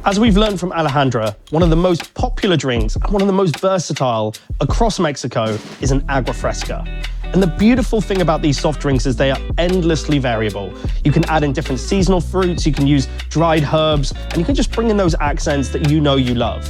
As we've learned from Alejandra, one of the most popular drinks and one of the most versatile across Mexico is an agua fresca. And the beautiful thing about these soft drinks is they are endlessly variable. You can add in different seasonal fruits, you can use dried herbs, and you can just bring in those accents that you know you love.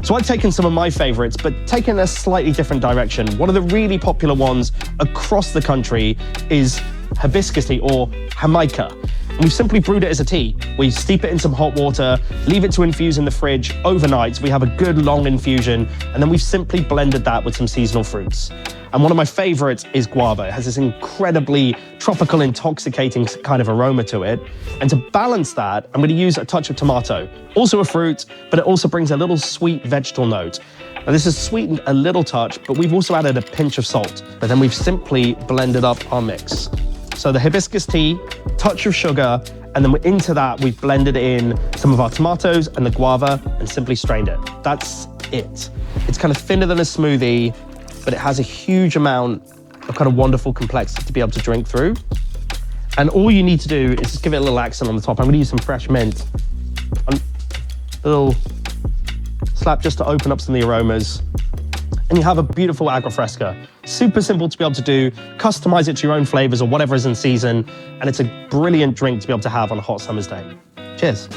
So I've taken some of my favorites, but taken a slightly different direction. One of the really popular ones across the country is hibiscus tea, or Jamaica. And we've simply brewed it as a tea. We steep it in some hot water, leave it to infuse in the fridge overnight so we have a good long infusion, and then we've simply blended that with some seasonal fruits. And one of my favorites is guava. It has this incredibly tropical, intoxicating kind of aroma to it. And to balance that, I'm going to use a touch of tomato, also a fruit, but it also brings a little sweet vegetable note. Now this is sweetened a little touch, but we've also added a pinch of salt. But then we've simply blended up our mix. So the hibiscus tea, touch of sugar, and then into that we've blended in some of our tomatoes and the guava and simply strained it. That's it. It's kind of thinner than a smoothie, but it has a huge amount of kind of wonderful complexity to be able to drink through. And all you need to do is just give it a little accent on the top. I'm gonna use some fresh mint. A little slap just to open up some of the aromas. And you have a beautiful agua fresca. Super simple to be able to do, customize it to your own flavors or whatever is in season, and it's a brilliant drink to be able to have on a hot summer's day. Cheers.